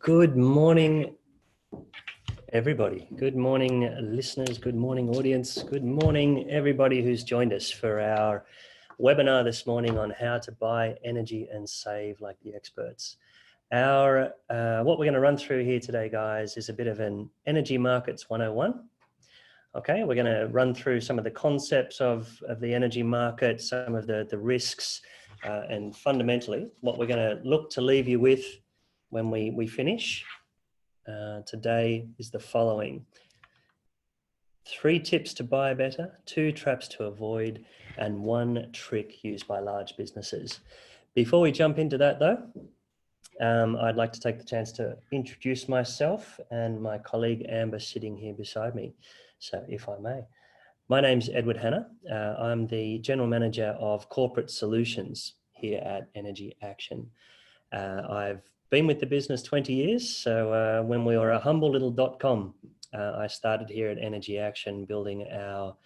Good morning, everybody. Good morning, listeners. Good morning, audience. Good morning, everybody who's joined us for our webinar this morning on how to buy energy and save like the experts. What we're going to run through here today, guys, is a bit of an energy markets 101. Okay, we're going to run through some of the concepts of the energy market, some of the risks, and fundamentally what we're going to look to leave you with when we finish today is the following. 3 tips to buy better, 2 traps to avoid, and 1 trick used by large businesses. Before we jump into that though, I'd like to take the chance to introduce myself and my colleague Amber sitting here beside me. So if I may. My name's Hanna. I'm the General Manager of Corporate Solutions here at Energy Action. I've been with the business 20 years. So when we were a humble little .com, I started here at Energy Action building our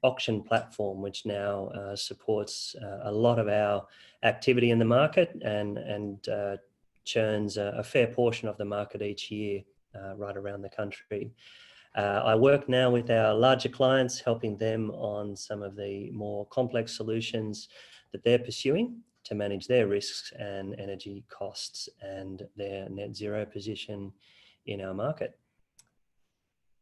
auction platform, which now supports a lot of our activity in the market and churns a fair portion of the market each year right around the country. I work now with our larger clients, helping them on some of the more complex solutions that they're pursuing to manage their risks and energy costs and their net zero position in our market.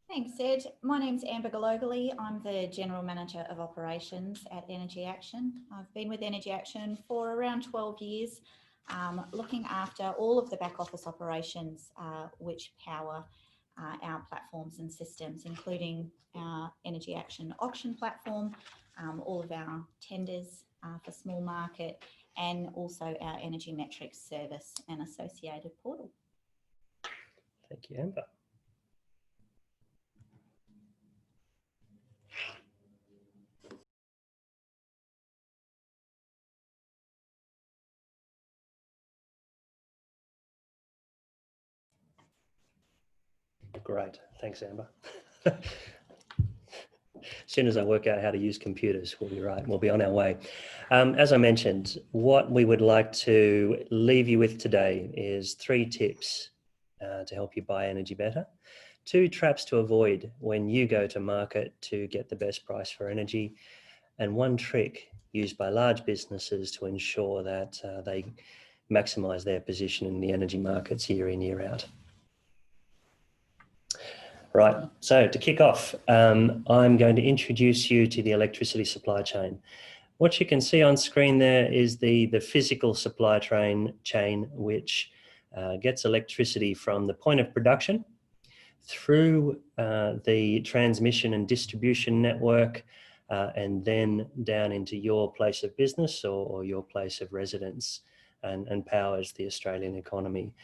Thanks, Ed. My name's Amber Gillogly. I'm the General Manager of Operations at Energy Action. I've been with Energy Action for around 12 years, looking after all of the back office operations which power our platforms and systems, including our Energy Action auction platform, all of our tenders for small market, and also our energy metrics service and associated portal. Thank you, Amber. Great, thanks, Amber. As soon as I work out how to use computers, we'll be right, we'll be on our way. As I mentioned, what we would like to leave you with today is 3 tips to help you buy energy better, 2 traps to avoid when you go to market to get the best price for energy, and 1 trick used by large businesses to ensure that they maximize their position in the energy markets year in, year out. Right, so to kick off, I'm going to introduce you to the electricity supply chain. What you can see on screen there is the physical supply chain which gets electricity from the point of production through the transmission and distribution network and then down into your place of business or your place of residence and powers the Australian economy.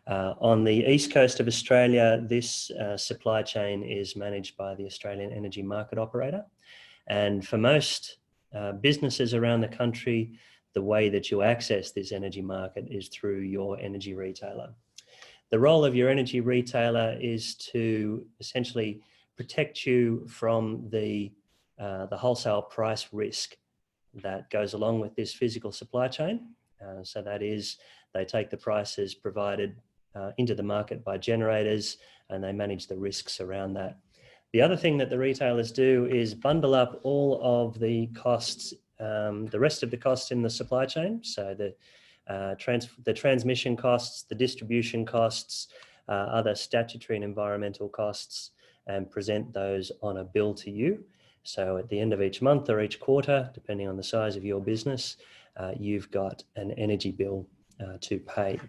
On the east coast of Australia, this supply chain is managed by the Australian Energy Market Operator. And for most businesses around the country, the way that you access this energy market is through your energy retailer. The role of your energy retailer is to essentially protect you from the wholesale price risk that goes along with this physical supply chain. So that is, they take the prices provided into the market by generators and they manage the risks around that. The other thing that the retailers do is bundle up all of the costs, the rest of the costs in the supply chain. So the transmission costs, the distribution costs, other statutory and environmental costs, and present those on a bill to you. So at the end of each month or each quarter, depending on the size of your business, you've got an energy bill to pay.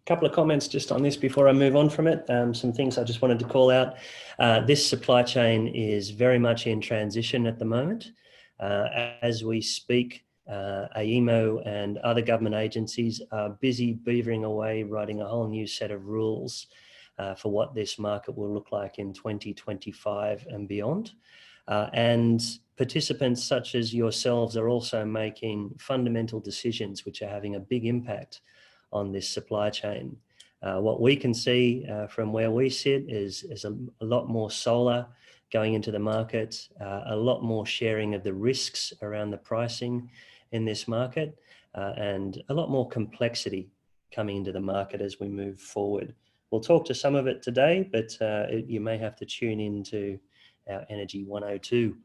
Couple of comments just on this before I move on from it. Some things I just wanted to call out. This supply chain is very much in transition at the moment. As we speak, AEMO and other government agencies are busy beavering away, writing a whole new set of rules for what this market will look like in 2025 and beyond. And participants such as yourselves are also making fundamental decisions which are having a big impact on this supply chain. What we can see from where we sit is a lot more solar going into the market, a lot more sharing of the risks around the pricing, in this market and a lot more complexity coming into the market as we move forward. We'll talk to some of it today, but you may have to tune into our Energy 102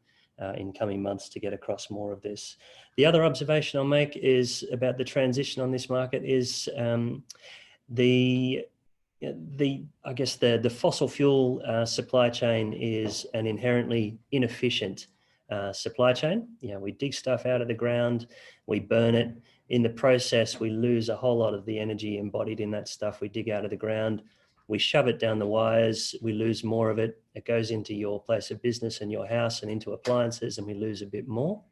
in coming months to get across more of this. The other observation I'll make is about the transition on this market is I guess the fossil fuel supply chain is an inherently inefficient supply chain. We dig stuff out of the ground, we burn it. In the process, we lose a whole lot of the energy embodied in that stuff we dig out of the ground. We shove it down the wires, we lose more of it. It goes into your place of business and your house and into appliances, and we lose a bit more.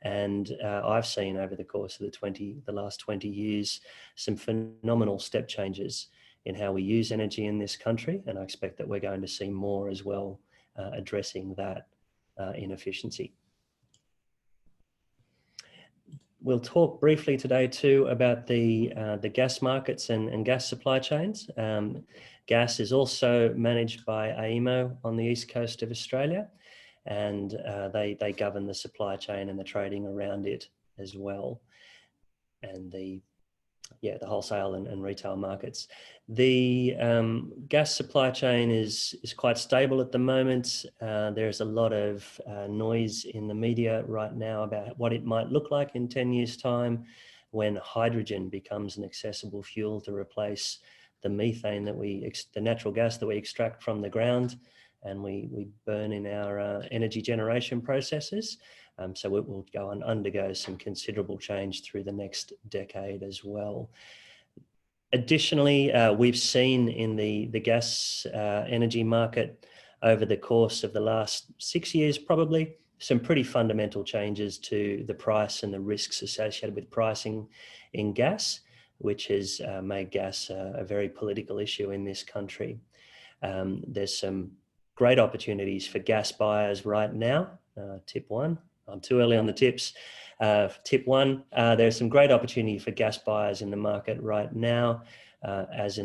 And I've seen over the course of the last 20 years, some phenomenal step changes in how we use energy in this country. And I expect that we're going to see more as well, addressing that inefficiency. We'll talk briefly today too about the gas markets and gas supply chains. Gas is also managed by AEMO on the east coast of Australia, and they govern the supply chain and the trading around it as well, and the wholesale and retail markets. The gas supply chain is quite stable at the moment. There's a lot of noise in the media right now about what it might look like in 10 years' time when hydrogen becomes an accessible fuel to replace the methane the natural gas that we extract from the ground and we burn in our energy generation processes. So it will go and undergo some considerable change through the next decade as well. Additionally, we've seen in the gas energy market over the course of the last 6 years, probably, some pretty fundamental changes to the price and the risks associated with pricing in gas, which has made gas a very political issue in this country. There's some great opportunities for gas buyers right now. Tip one. I'm too early on the tips. Tip one, there's some great opportunity for gas buyers in the market right now, as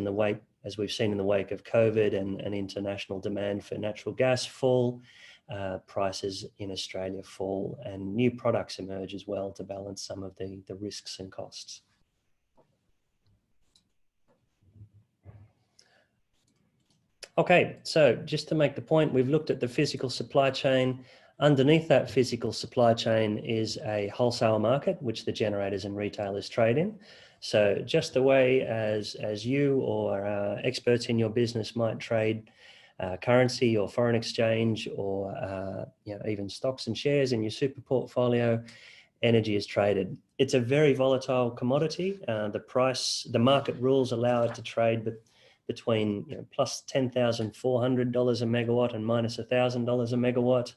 we've seen in the wake of COVID and international demand for natural gas fall, prices in Australia fall, and new products emerge as well to balance some of the risks and costs. Okay, so just to make the point, we've looked at the physical supply chain. Underneath that physical supply chain is a wholesale market, which the generators and retailers trade in. So just the way as you or experts in your business might trade currency or foreign exchange or even stocks and shares in your super portfolio, energy is traded. It's a very volatile commodity. The market rules allow it to trade between plus $10,400 a megawatt and minus $1,000 a megawatt.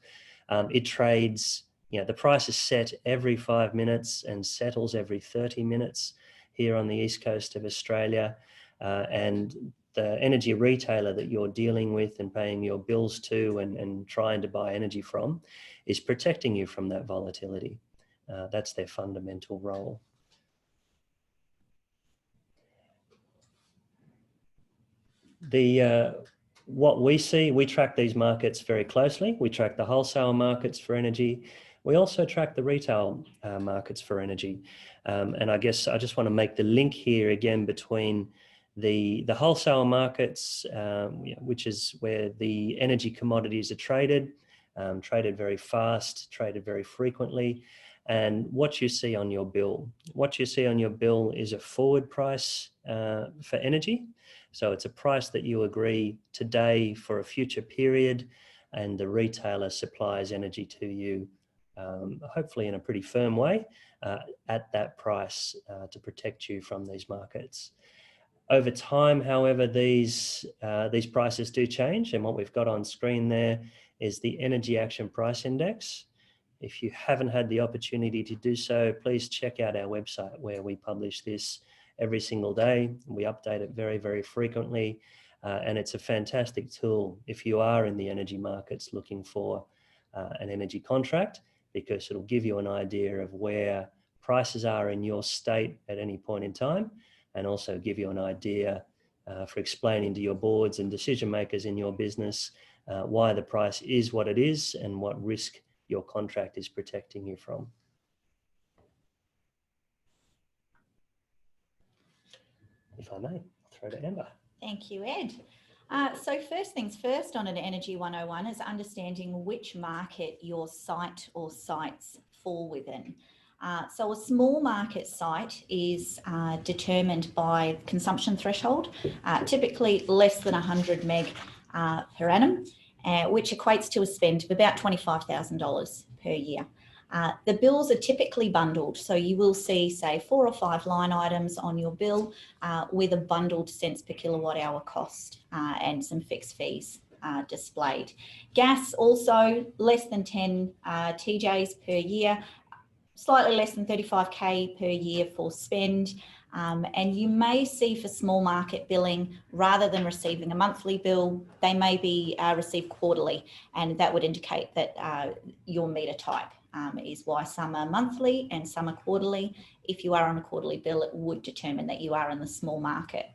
It trades, the price is set every 5 minutes and settles every 30 minutes here on the east coast of Australia. And the energy retailer that you're dealing with and paying your bills to and trying to buy energy from is protecting you from that volatility. That's their fundamental role. What we see, we track these markets very closely. We track the wholesale markets for energy. We also track the retail markets for energy. And I guess I just want to make the link here again between the wholesale markets, which is where the energy commodities are traded very fast, traded very frequently, and what you see on your bill. What you see on your bill is a forward price for energy. So it's a price that you agree today for a future period, and the retailer supplies energy to you, hopefully in a pretty firm way, at that price to protect you from these markets. Over time, however, these prices do change, and what we've got on screen there is the Energy Action Price Index. If you haven't had the opportunity to do so, please check out our website where we publish this every single day. We update it very, very frequently, and it's a fantastic tool if you are in the energy markets looking for an energy contract, because it'll give you an idea of where prices are in your state at any point in time, and also give you an idea for explaining to your boards and decision makers in your business why the price is what it is and what risk your contract is protecting you from. if I may, I'll throw to Amber. Thank you, Ed. So first things first on an Energy 101 is understanding which market your site or sites fall within. So a small market site is determined by consumption threshold, typically less than 100 meg per annum, which equates to a spend of about $25,000 per year. The bills are typically bundled, so you will see, say, 4 or 5 line items on your bill with a bundled cents per kilowatt hour cost and some fixed fees displayed. Gas also less than 10 TJs per year, slightly less than 35k per year for spend. And you may see for small market billing, rather than receiving a monthly bill, they may be received quarterly, and that would indicate that your meter type is why some are monthly and some are quarterly. If you are on a quarterly bill, it would determine that you are in the small market.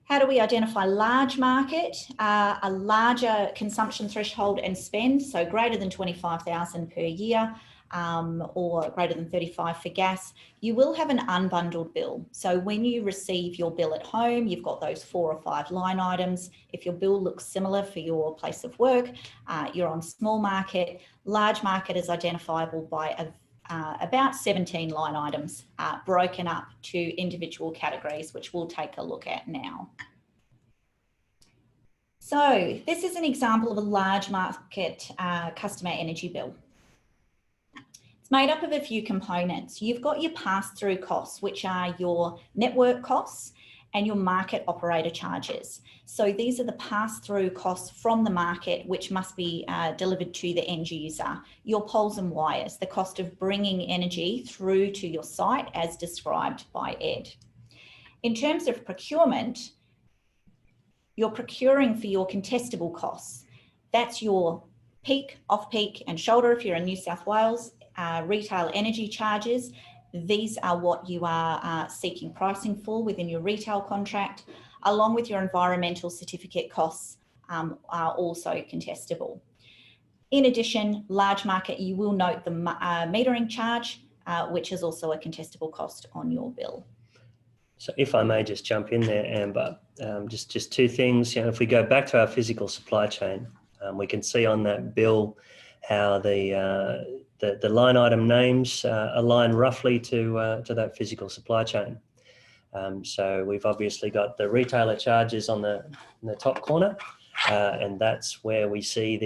How do we identify large market? A larger consumption threshold and spend, so greater than 25,000 per year, or greater than 35 for gas, you will have an unbundled bill. So when you receive your bill at home, you've got those 4 or 5 line items. If your bill looks similar for your place of work, you're on small market. Large market is identifiable by about 17 line items broken up to individual categories, which we'll take a look at now. So this is an example of a large market customer energy bill. It's made up of a few components. You've got your pass-through costs, which are your network costs and your market operator charges. So these are the pass-through costs from the market, which must be delivered to the end user. Your poles and wires, the cost of bringing energy through to your site as described by Ed. In terms of procurement, you're procuring for your contestable costs. That's your peak, off-peak and shoulder if you're in New South Wales. Retail energy charges, these are what you are seeking pricing for within your retail contract, along with your environmental certificate costs are also contestable. In addition, large market, you will note the metering charge, which is also a contestable cost on your bill. So if I may just jump in there, Amber, just 2 things. If we go back to our physical supply chain, we can see on that bill how the line item names align roughly to that physical supply chain. So we've obviously got the retailer charges on the top corner, and that's where we see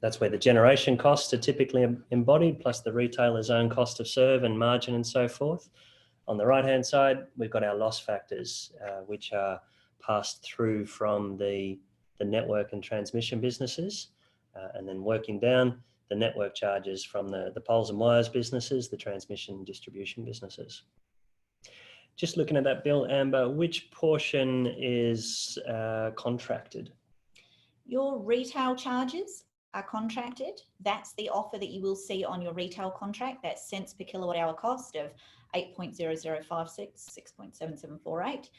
that's where the generation costs are typically embodied, plus the retailer's own cost of serve and margin and so forth. On the right-hand side, we've got our loss factors, which are passed through from the network and transmission businesses, and then working down the network charges from the poles and wires businesses, the transmission and distribution businesses. Just looking at that bill, Amber, which portion is contracted? Your retail charges are contracted. That's the offer that you will see on your retail contract, that cents per kilowatt hour cost of 8.0056, 6.7748.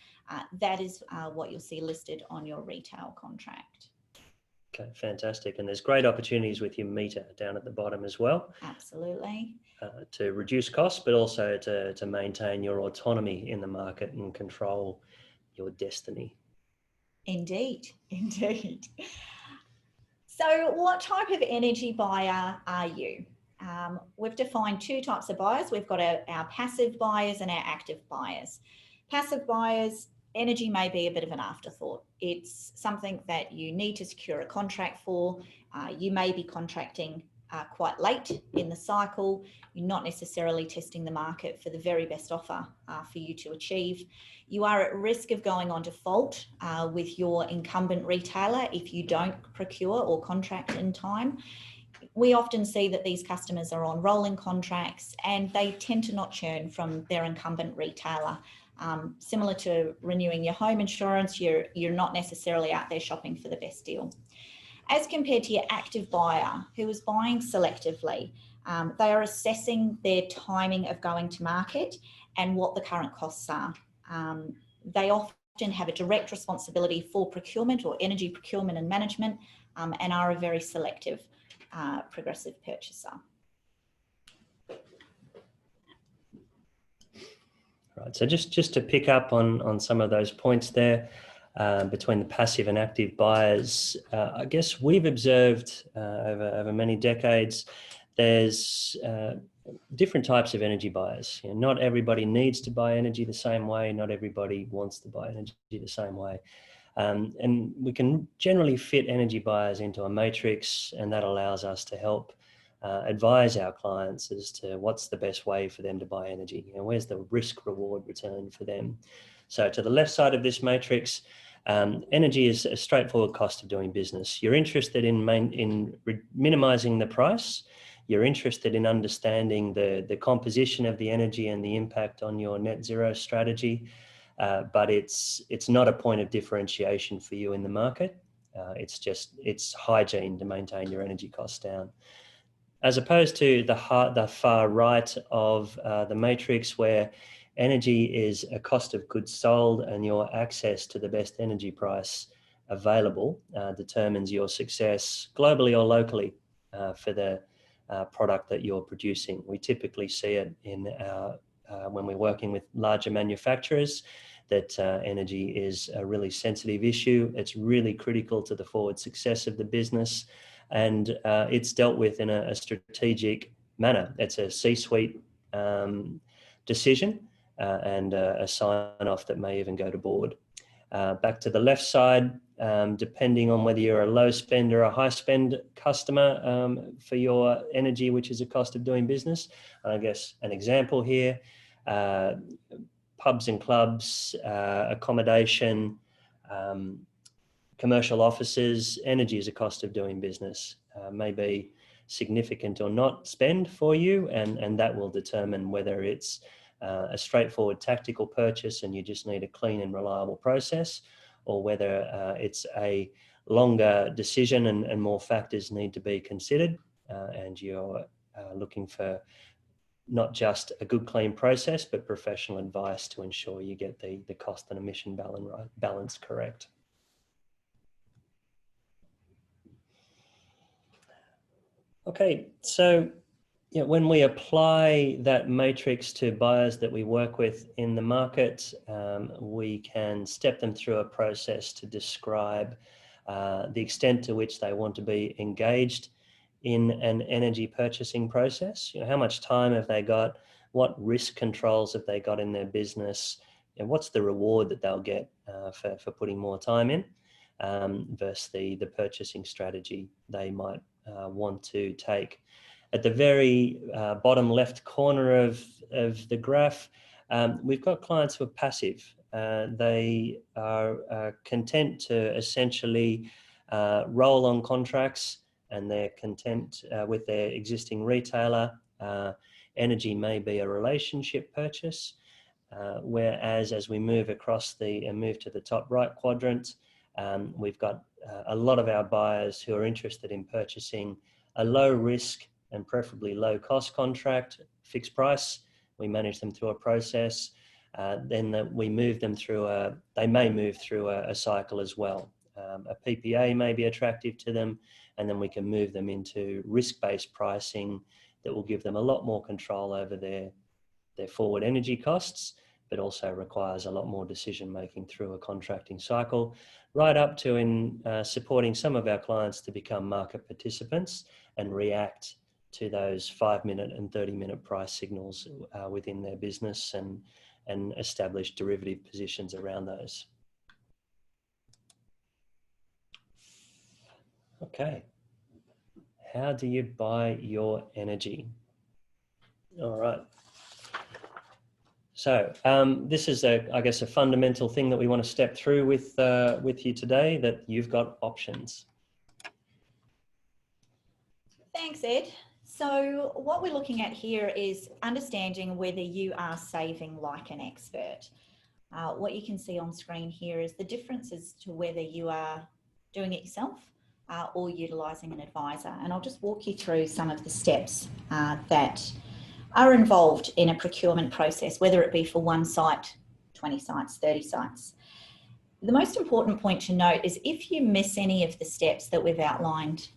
That is what you'll see listed on your retail contract. Okay, fantastic. And there's great opportunities with your meter down at the bottom as well. Absolutely. To reduce costs, but also to maintain your autonomy in the market and control your destiny. Indeed, indeed. So what type of energy buyer are you? We've defined 2 types of buyers. We've got our passive buyers and our active buyers. Passive buyers, energy may be a bit of an afterthought. It's something that you need to secure a contract for. You may be contracting quite late in the cycle. You're not necessarily testing the market for the very best offer for you to achieve. You are at risk of going on default with your incumbent retailer if you don't procure or contract in time. We often see that these customers are on rolling contracts and they tend to not churn from their incumbent retailer. Similar to renewing your home insurance, you're not necessarily out there shopping for the best deal. As compared to your active buyer who is buying selectively, they are assessing their timing of going to market and what the current costs are. They often have a direct responsibility for procurement or energy procurement and management, and are a very selective progressive purchaser. Right, So just to pick up on some of those points there, between the passive and active buyers, I guess we've observed over many decades, there's different types of energy buyers. You know, not everybody needs to buy energy the same way. Not everybody wants to buy energy the same way. And we can generally fit energy buyers into a matrix, and that allows us to help advise our clients as to what's the best way for them to buy energy. You know, where's the risk reward return for them? So to the left side of this matrix, energy is a straightforward cost of doing business. You're interested in minimizing the price. You're interested in understanding the composition of the energy and the impact on your net zero strategy. But it's not a point of differentiation for you in the market. It's hygiene to maintain your energy costs down. As opposed to the far right of the matrix, where energy is a cost of goods sold and your access to the best energy price available determines your success globally or locally for the product that you're producing. We typically see it in when we're working with larger manufacturers, that energy is a really sensitive issue. It's really critical to the forward success of the business, and it's dealt with in a strategic manner. It's a C-suite decision and a sign-off that may even go to board. Back to the left side, depending on whether you're a low spend or a high spend customer for your energy, which is a cost of doing business. And I guess an example here, pubs and clubs, accommodation, commercial offices, energy is a cost of doing business. May be significant or not spend for you, and that will determine whether it's a straightforward tactical purchase and you just need a clean and reliable process, or whether it's a longer decision and more factors need to be considered, and you're looking for not just a good, clean process, but professional advice to ensure you get the cost and emission balance correct. Okay, so when we apply that matrix to buyers that we work with in the market, we can step them through a process to describe the extent to which they want to be engaged in an energy purchasing process. You know, how much time have they got? What risk controls have they got in their business? And what's the reward that they'll get for putting more time in versus the purchasing strategy they might want to take. At the very bottom left corner of the graph, we've got clients who are passive. They are content to essentially roll on contracts, and they're content with their existing retailer. Energy may be a relationship purchase, whereas as we move across move to the top right quadrant, we've got a lot of our buyers who are interested in purchasing a low risk and preferably low cost contract, fixed price. We manage them through a process. Then we move them through they may move through a cycle as well. A PPA may be attractive to them, and then we can move them into risk-based pricing that will give them a lot more control over their forward energy costs, but also requires a lot more decision-making through a contracting cycle, right up to supporting some of our clients to become market participants and react to those 5-minute and 30-minute price signals within their business and establish derivative positions around those. Okay, how do you buy your energy? All right. So this is, I guess, a fundamental thing that we want to step through with you today, that you've got options. Thanks, Ed. So what we're looking at here is understanding whether you are saving like an expert. What you can see on screen here is the difference as to whether you are doing it yourself or utilising an advisor. And I'll just walk you through some of the steps that are involved in a procurement process, whether it be for one site, 20 sites, 30 sites. The most important point to note is if you miss any of the steps that we've outlined,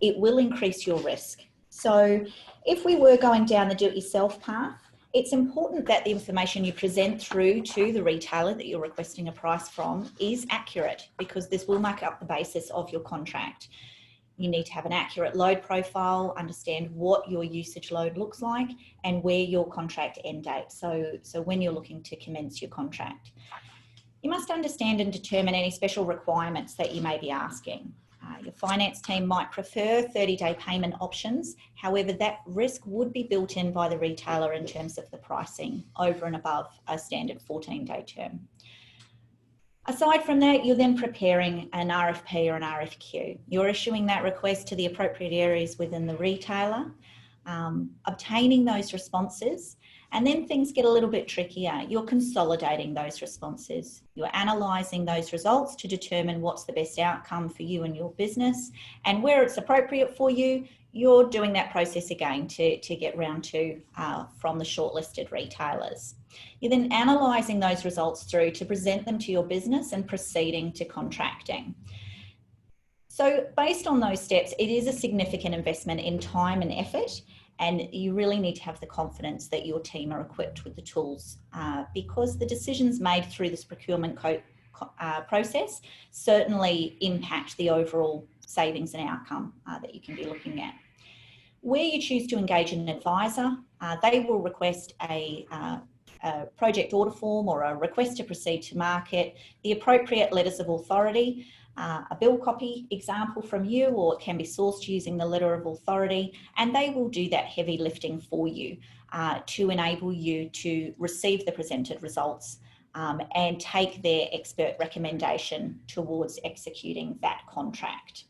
it will increase your risk. So if we were going down the do-it-yourself path It's important that the information you present through to the retailer that you're requesting a price from is accurate, because this will make up the basis of your contract. You need to have an accurate load profile, understand what your usage load looks like, and where your contract end date. So when you're looking to commence your contract. You must understand and determine any special requirements that you may be asking. Your finance team might prefer 30-day payment options. However, that risk would be built in by the retailer in terms of the pricing over and above a standard 14-day term. Aside from that, you're then preparing an RFP or an RFQ. You're issuing that request to the appropriate areas within the retailer, obtaining those responses, and then things get a little bit trickier. You're consolidating those responses. You're analysing those results to determine what's the best outcome for you and your business. And where it's appropriate for you, you're doing that process again to get round to from the shortlisted retailers. You're then analysing those results through to present them to your business and proceeding to contracting. So based on those steps, it is a significant investment in time and effort, and you really need to have the confidence that your team are equipped with the tools because the decisions made through this procurement process certainly impact the overall savings and outcome that you can be looking at. Where you choose to engage an advisor, they will request a project order form or a request to proceed to market, the appropriate letters of authority, a bill copy example from you, or it can be sourced using the letter of authority, and they will do that heavy lifting for you to enable you to receive the presented results and take their expert recommendation towards executing that contract.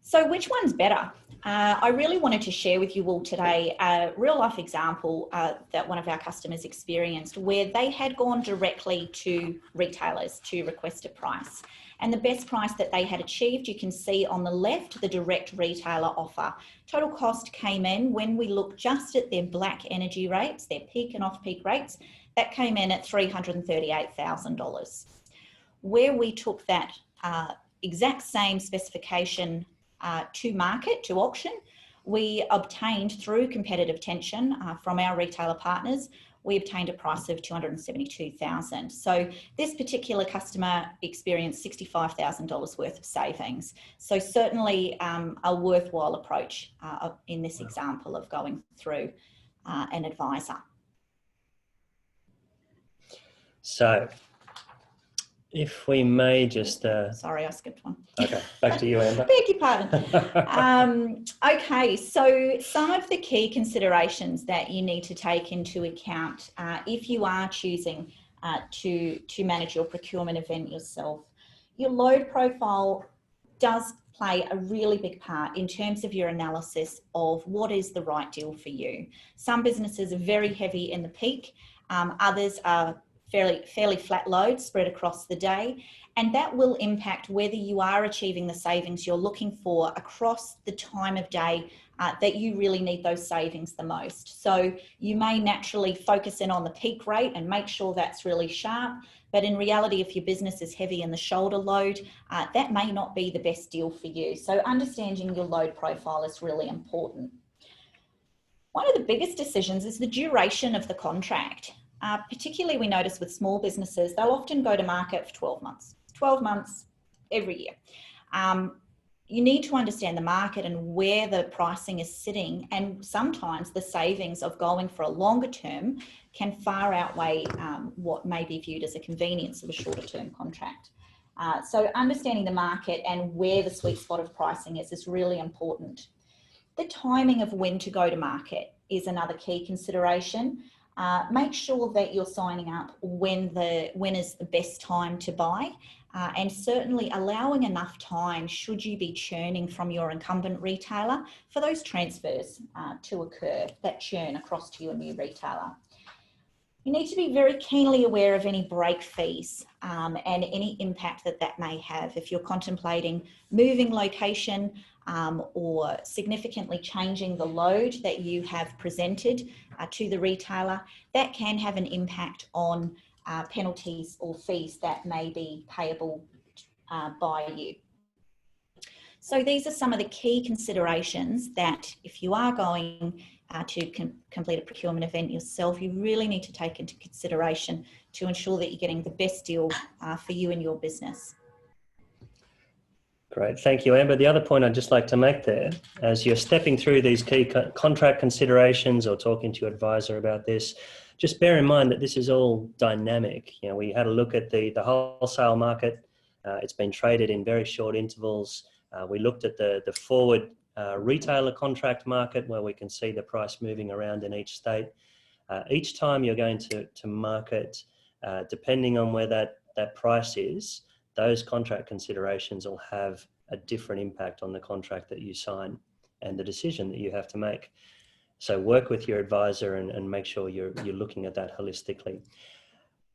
So which one's better? I really wanted to share with you all today a real life example that one of our customers experienced, where they had gone directly to retailers to request a price. And the best price that they had achieved, you can see on the left, the direct retailer offer. Total cost came in, when we look just at their black energy rates, their peak and off-peak rates, that came in at $338,000. Where we took that exact same specification to market, to auction, we obtained through competitive tension from our retailer partners, we obtained a price of $272,000. So this particular customer experienced $65,000 worth of savings. So certainly a worthwhile approach in this example of going through an advisor. So if we may just... Sorry, I skipped one. Okay, back to you, Amber. Beg your pardon. Okay, so some of the key considerations that you need to take into account if you are choosing to manage your procurement event yourself. Your load profile does play a really big part in terms of your analysis of what is the right deal for you. Some businesses are very heavy in the peak, others are fairly flat load spread across the day, and that will impact whether you are achieving the savings you're looking for across the time of day that you really need those savings the most. So you may naturally focus in on the peak rate and make sure that's really sharp, but in reality, if your business is heavy in the shoulder load, that may not be the best deal for you. So understanding your load profile is really important. One of the biggest decisions is the duration of the contract. Particularly we notice with small businesses, they'll often go to market for 12 months every year. You need to understand the market and where the pricing is sitting, and sometimes the savings of going for a longer term can far outweigh what may be viewed as a convenience of a shorter term contract. So understanding the market and where the sweet spot of pricing is really important. The timing of when to go to market is another key consideration. Make sure that you're signing up when is the best time to buy, and certainly allowing enough time should you be churning from your incumbent retailer for those transfers to occur, that churn across to your new retailer. You need to be very keenly aware of any break fees and any impact that may have. If you're contemplating moving location or significantly changing the load that you have presented to the retailer, that can have an impact on penalties or fees that may be payable by you. So these are some of the key considerations that if you are going to complete a procurement event yourself, you really need to take into consideration to ensure that you're getting the best deal for you and your business. Great, thank you, Amber. The other point I'd just like to make there, as you're stepping through these key contract considerations or talking to your advisor about this, just bear in mind that this is all dynamic. You know, we had a look at the wholesale market. It's been traded in very short intervals. We looked at the forward retailer contract market, where we can see the price moving around in each state. Each time you're going to market, depending on where that price is, those contract considerations will have a different impact on the contract that you sign and the decision that you have to make. So work with your advisor and make sure you're looking at that holistically.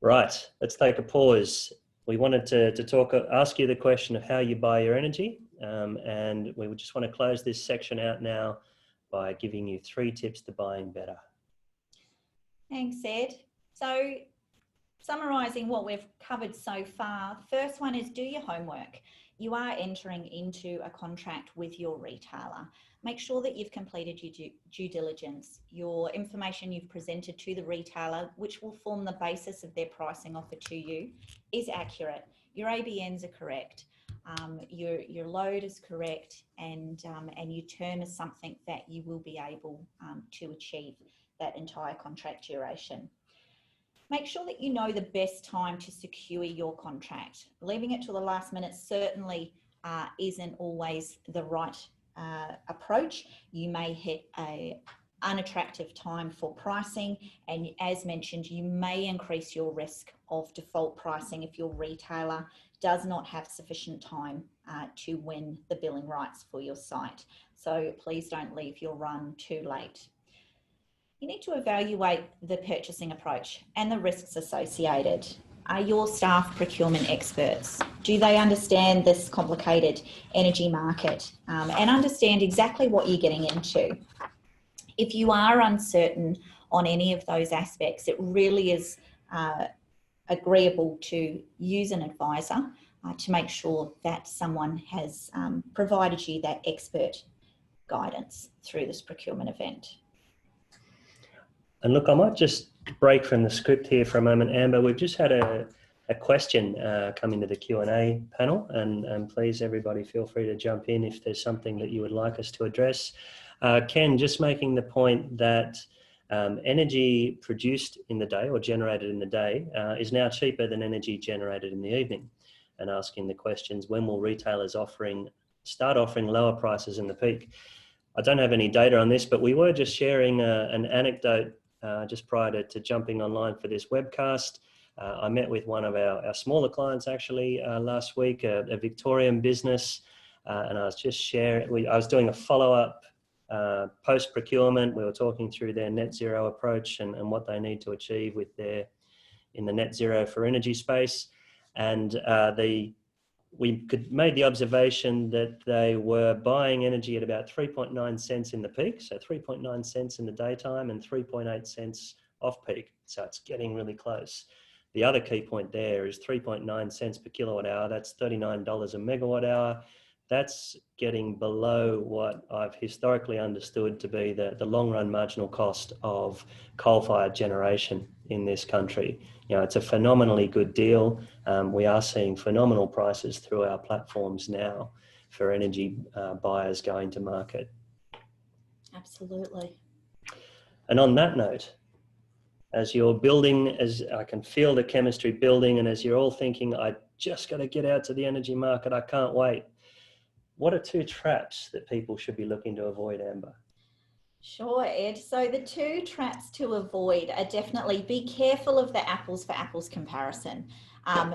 Right, let's take a pause. We wanted to ask you the question of how you buy your energy, and we would just want to close this section out now by giving you 3 tips to buying better. Thanks, Ed. So summarising what we've covered so far, the first one is do your homework. You are entering into a contract with your retailer. Make sure that you've completed your due diligence. Your information you've presented to the retailer, which will form the basis of their pricing offer to you, is accurate. Your ABNs are correct. Your load is correct, and your term is something that you will be able to achieve that entire contract duration. Make sure that you know the best time to secure your contract. Leaving it to the last minute certainly isn't always the right approach. You may hit an unattractive time for pricing, and as mentioned, you may increase your risk of default pricing if your retailer does not have sufficient time to win the billing rights for your site. So please don't leave your run too late. You need to evaluate the purchasing approach and the risks associated. Are your staff procurement experts? Do they understand this complicated energy market and understand exactly what you're getting into? If you are uncertain on any of those aspects, it really is agreeable to use an advisor to make sure that someone has provided you that expert guidance through this procurement event. And look, I might just break from the script here for a moment, Amber. We've just had a question come into the Q&A panel, and please, everybody, feel free to jump in if there's something that you would like us to address. Ken, just making the point that energy produced in the day or generated in the day is now cheaper than energy generated in the evening, and asking the questions, when will retailers start offering lower prices in the peak? I don't have any data on this, but we were just sharing an anecdote just prior to jumping online for this webcast. I met with one of our smaller clients actually last week, a Victorian business, and I was just sharing, I was doing a follow-up post-procurement. We were talking through their net zero approach and what they need to achieve in the net zero for energy space. And we made the observation that they were buying energy at about 3.9 cents in the peak, so 3.9 cents in the daytime and 3.8 cents off peak. So it's getting really close. The other key point there is 3.9 cents per kilowatt hour. That's $39 a megawatt hour. That's getting below what I've historically understood to be the long run marginal cost of coal-fired generation in this country. You know, it's a phenomenally good deal. We are seeing phenomenal prices through our platforms now for energy buyers going to market. Absolutely. And on that note, as you're building, as I can feel the chemistry building, and as you're all thinking, I just got to get out to the energy market, I can't wait. What are 2 traps that people should be looking to avoid, Amber? Sure, Ed. So the 2 traps to avoid are definitely be careful of the apples for apples comparison.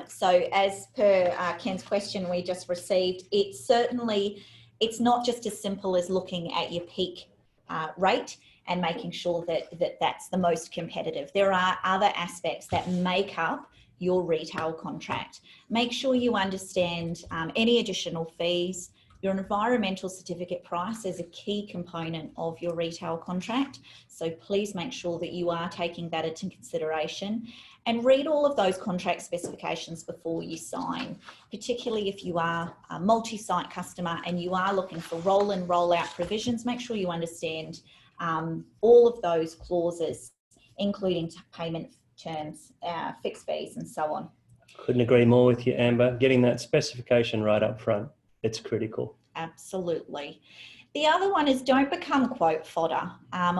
So as per Ken's question we just received, it's not just as simple as looking at your peak rate and making sure that that's the most competitive. There are other aspects that make up your retail contract. Make sure you understand any additional fees, Your environmental certificate price is a key component of your retail contract, so please make sure that you are taking that into consideration and read all of those contract specifications before you sign, particularly if you are a multi-site customer and you are looking for roll in, roll out provisions. Make sure you understand all of those clauses, including payment terms, fixed fees and so on. Couldn't agree more with you, Amber. Getting that specification right up front, it's critical. Absolutely. The other one is don't become quote fodder.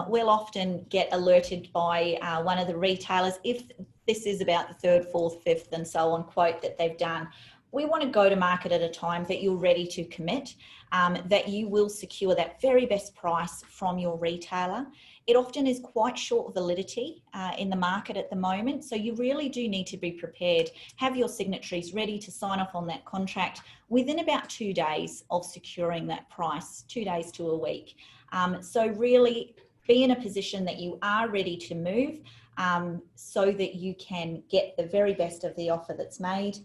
We'll often get alerted by one of the retailers if this is about the third, fourth, fifth and so on quote that they've done. We want to go to market at a time that you're ready to commit, that you will secure that very best price from your retailer. It often is quite short validity in the market at the moment, so you really do need to be prepared. Have your signatories ready to sign off on that contract within about 2 days of securing that price, 2 days to a week. So really be in a position that you are ready to move so that you can get the very best of the offer that's made.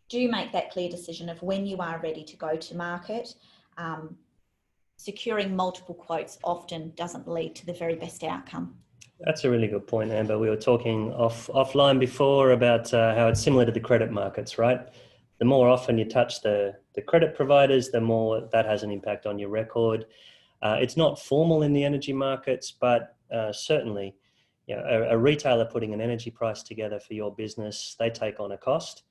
Do make that clear decision of when you are ready to go to market. Securing multiple quotes often doesn't lead to the very best outcome. That's a really good point, Amber. We were talking offline before about how it's similar to the credit markets, right? The more often you touch the credit providers, the more that has an impact on your record. It's not formal in the energy markets, but certainly, you know, a retailer putting an energy price together for your business, they take on a cost.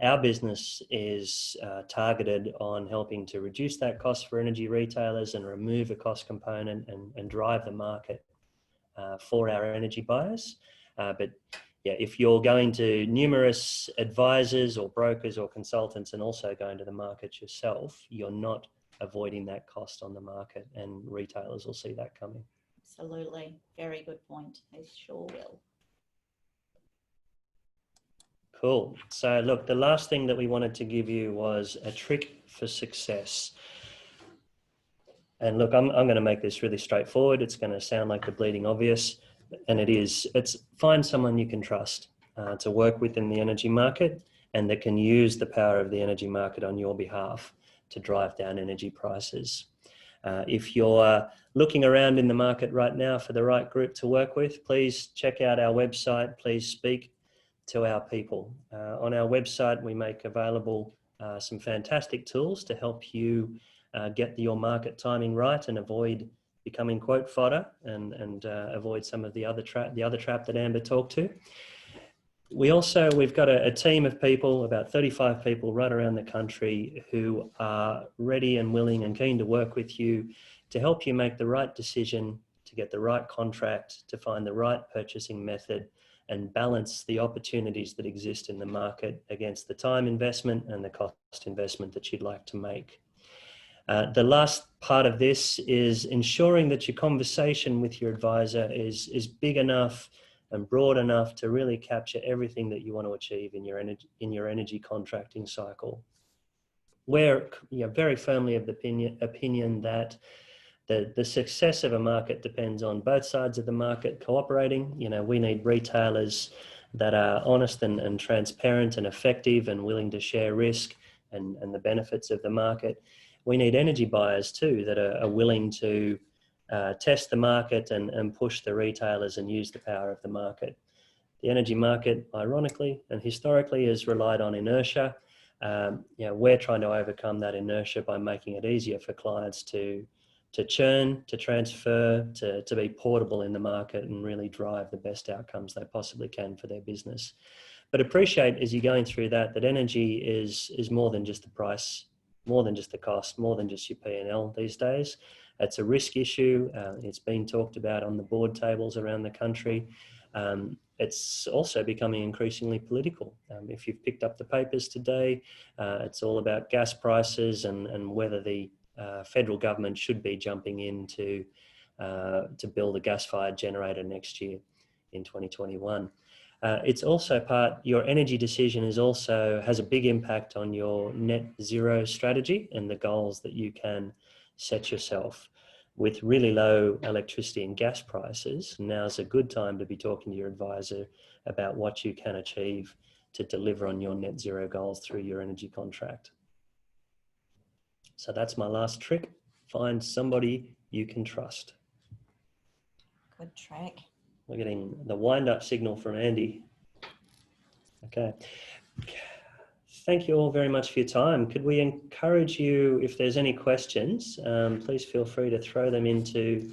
Our business is targeted on helping to reduce that cost for energy retailers and remove a cost component and drive the market for our energy buyers. But yeah, if you're going to numerous advisors or brokers or consultants and also going to the market yourself, you're not avoiding that cost on the market, and retailers will see that coming. Absolutely. Very good point. They sure will. Cool. So look, the last thing that we wanted to give you was a trick for success. And look, I'm going to make this really straightforward. It's going to sound like the bleeding obvious, and it is. It's find someone you can trust to work with in the energy market and that can use the power of the energy market on your behalf to drive down energy prices. If you're looking around in the market right now for the right group to work with, please check out our website. Please speak to our people. On our website, we make available some fantastic tools to help you get your market timing right and avoid becoming quote fodder and avoid some of the other trap that Amber talked to. We've got a team of people, about 35 people right around the country, who are ready and willing and keen to work with you to help you make the right decision, to get the right contract, to find the right purchasing method, and balance the opportunities that exist in the market against the time investment and the cost investment that you'd like to make. The last part of this is ensuring that your conversation with your advisor is big enough and broad enough to really capture everything that you want to achieve in your energy contracting cycle. We're very firmly of the opinion that the success of a market depends on both sides of the market cooperating. You know, we need retailers that are honest and transparent and effective and willing to share risk and the benefits of the market. We need energy buyers too that are willing to test the market and push the retailers and use the power of the market. The energy market, ironically and historically, has relied on inertia. We're trying to overcome that inertia by making it easier for clients to churn, to transfer, to be portable in the market and really drive the best outcomes they possibly can for their business. But appreciate as you're going through that energy is more than just the price, more than just the cost, more than just your P&L these days. It's a risk issue. It's been talked about on the board tables around the country. It's also becoming increasingly political. If you've picked up the papers today, it's all about gas prices and whether the federal government should be jumping in to build a gas-fired generator next year in 2021. It's also your energy decision has a big impact on your net zero strategy and the goals that you can set yourself. With really low electricity and gas prices, now's a good time to be talking to your advisor about what you can achieve to deliver on your net zero goals through your energy contract. So that's my last trick. Find somebody you can trust. Good trick. We're getting the wind-up signal from Andy. Okay. Thank you all very much for your time. Could we encourage you, if there's any questions, please feel free to throw them into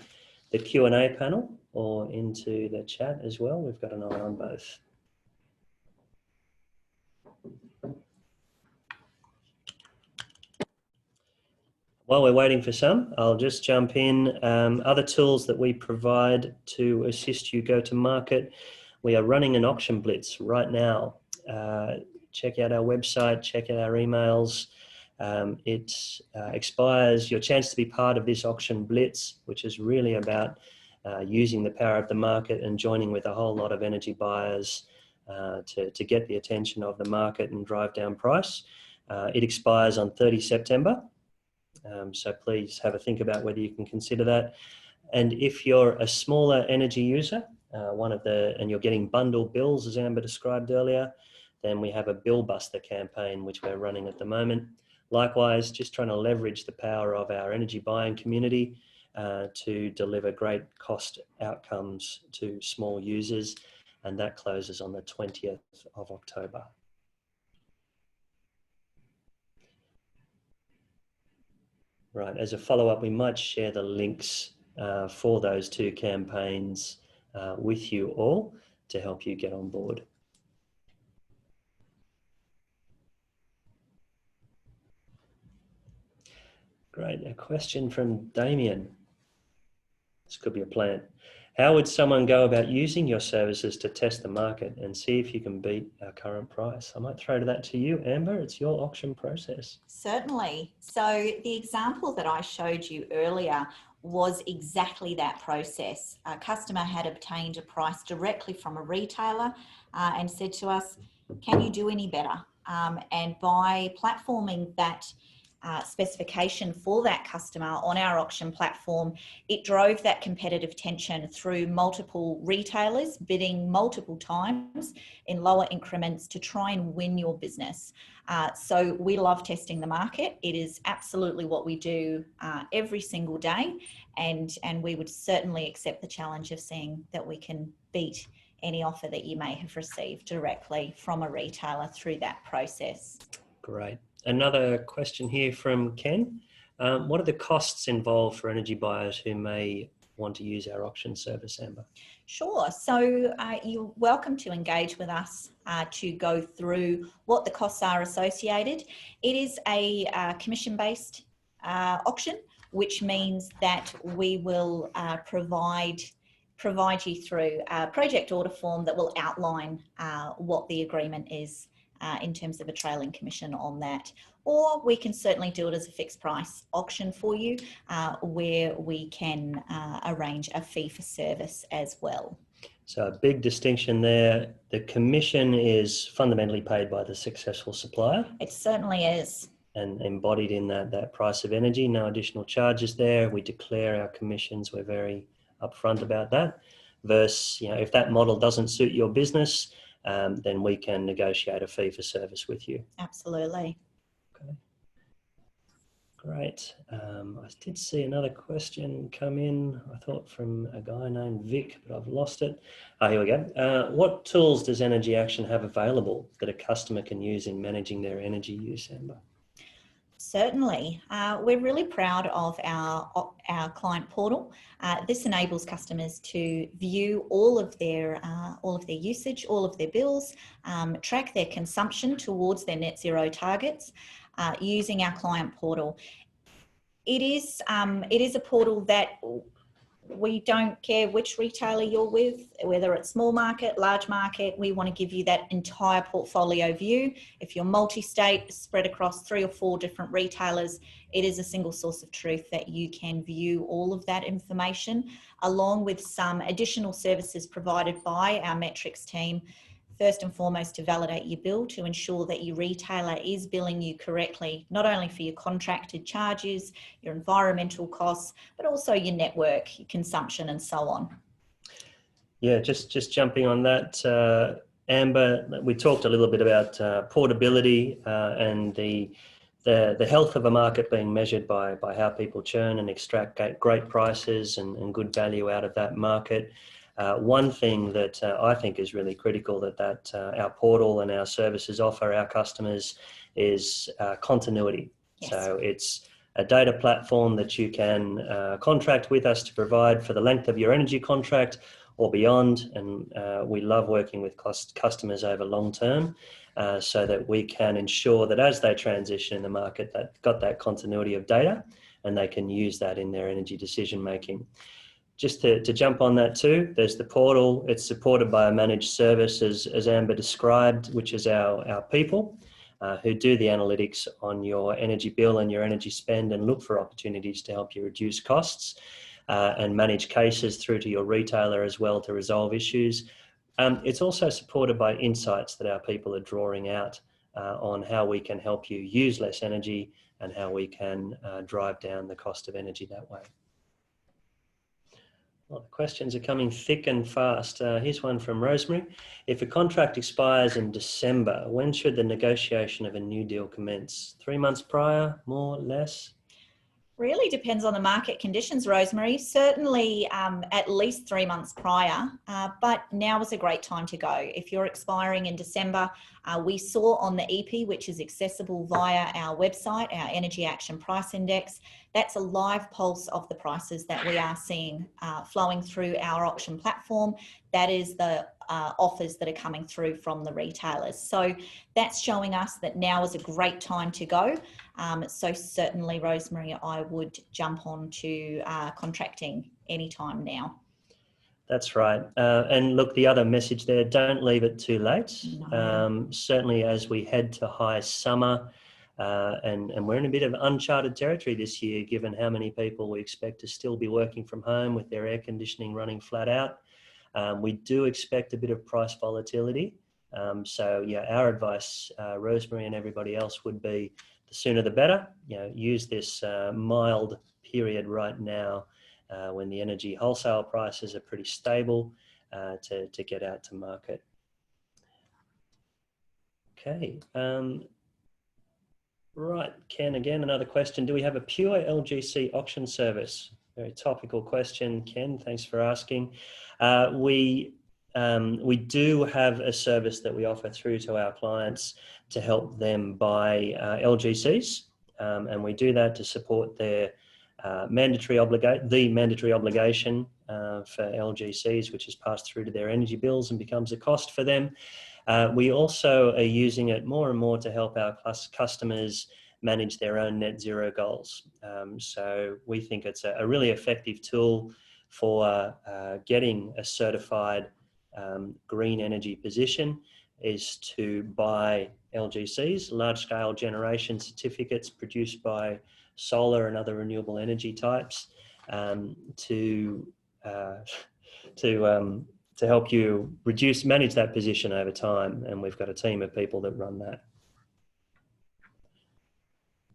the Q&A panel or into the chat as well. We've got an eye on both. While we're waiting for some, I'll just jump in. Other tools that we provide to assist you go to market. We are running an auction blitz right now. Check out our website, check out our emails. It expires your chance to be part of this auction blitz, which is really about using the power of the market and joining with a whole lot of energy buyers to get the attention of the market and drive down price. It expires on 30 September. So please have a think about whether you can consider that. And if you're a smaller energy user, and you're getting bundled bills, as Amber described earlier, then we have a bill buster campaign, which we're running at the moment. Likewise, just trying to leverage the power of our energy buying community to deliver great cost outcomes to small users. And that closes on the 20th of October. Right, as a follow-up, we might share the links for those two campaigns with you all to help you get on board. Great, a question from Damien. This could be a plan. How would someone go about using your services to test the market and see if you can beat our current price? I might throw that to you, Amber. It's your auction process. Certainly. So the example that I showed you earlier was exactly that process. A customer had obtained a price directly from a retailer and said to us, can you do any better? And by platforming that specification for that customer on our auction platform, it drove that competitive tension through multiple retailers bidding multiple times in lower increments to try and win your business. So we love testing the market. It is absolutely what we do every single day, and we would certainly accept the challenge of seeing that we can beat any offer that you may have received directly from a retailer through that process. Great. Another question here from Ken. What are the costs involved for energy buyers who may want to use our auction service, Amber? Sure. So you're welcome to engage with us to go through what the costs are associated. It is a commission-based auction, which means that we will provide you through a project order form that will outline what the agreement is in terms of a trailing commission on that. Or we can certainly do it as a fixed price auction for you where we can arrange a fee for service as well. So a big distinction there. The commission is fundamentally paid by the successful supplier. It certainly is. And embodied in that price of energy, no additional charges there. We declare our commissions. We're very upfront about that. Versus, if that model doesn't suit your business, then we can negotiate a fee for service with you. Absolutely. Okay. Great. I did see another question come in, I thought from a guy named Vic, but I've lost it. Here we go. What tools does Energy Action have available that a customer can use in managing their energy use, Amber? Certainly. We're really proud of our client portal. This enables customers to view all of their usage, all of their bills, track their consumption towards their net zero targets using our client portal. It is a portal that we don't care which retailer you're with, whether it's small market, large market, we want to give you that entire portfolio view. If you're multi-state, spread across 3 or 4 different retailers, it is a single source of truth that you can view all of that information, along with some additional services provided by our metrics team. First and foremost, to validate your bill to ensure that your retailer is billing you correctly, not only for your contracted charges, your environmental costs, but also your network, your consumption, and so on. Yeah, just jumping on that, Amber, we talked a little bit about portability and the the health of a market being measured by how people churn and extract great prices and good value out of that market. One thing that I think is really critical that our portal and our services offer our customers is continuity. Yes. So it's a data platform that you can contract with us to provide for the length of your energy contract or beyond. And we love working with customers over long term so that we can ensure that as they transition in the market, they've got that continuity of data and they can use that in their energy decision making. Just to jump on that too, there's the portal. It's supported by a managed service as Amber described, which is our people who do the analytics on your energy bill and your energy spend and look for opportunities to help you reduce costs and manage cases through to your retailer as well to resolve issues. It's also supported by insights that our people are drawing out on how we can help you use less energy and how we can drive down the cost of energy that way. Well, the questions are coming thick and fast. Here's one from Rosemary. If a contract expires in December, when should the negotiation of a new deal commence? 3 months prior, more, less? Really depends on the market conditions, Rosemary. Certainly at least 3 months prior, but now is a great time to go. If you're expiring in December, we saw on the EP, which is accessible via our website, our Energy Action Price Index, that's a live pulse of the prices that we are seeing flowing through our auction platform. That is the offers that are coming through from the retailers. So that's showing us that now is a great time to go. So certainly, Rosemary, I would jump on to contracting anytime now. That's right. And look, the other message there, don't leave it too late. No. Certainly as we head to high summer, and we're in a bit of uncharted territory this year, given how many people we expect to still be working from home with their air conditioning running flat out. We do expect a bit of price volatility. So yeah, our advice, Rosemary and everybody else, would be the sooner the better. You know, use this mild period right now when the energy wholesale prices are pretty stable to get out to market. Okay. Right, Ken, again, another question. Do we have a pure LGC auction service? Very topical question, Ken. Thanks for asking. We do have a service that we offer through to our clients to help them buy LGCs, and we do that to support their mandatory obligation for LGCs, which is passed through to their energy bills and becomes a cost for them. We also are using it more and more to help our customers manage their own net zero goals. So we think it's a really effective tool for getting a certified green energy position, is to buy LGCs, large-scale generation certificates produced by solar and other renewable energy types, to help you manage that position over time. And we've got a team of people that run that.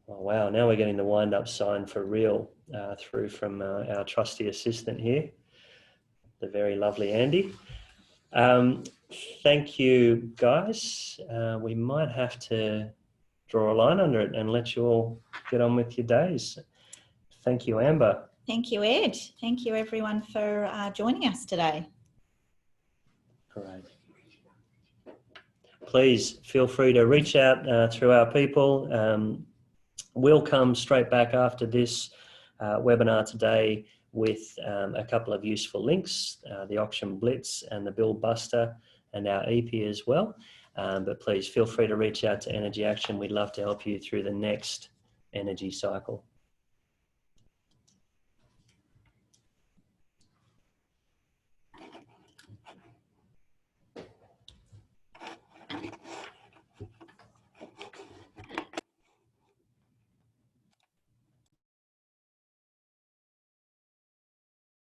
Oh, wow, now we're getting the wind-up sign for real through from our trusty assistant here, the very lovely Andy. Thank you, guys. We might have to draw a line under it and let you all get on with your days. Thank you, Amber. Thank you, Ed. Thank you, everyone, for joining us today. Great. Please feel free to reach out through our people. We'll come straight back after this webinar today with a couple of useful links, the Auction Blitz and the Bill Buster and our EP as well. But please feel free to reach out to Energy Action. We'd love to help you through the next energy cycle.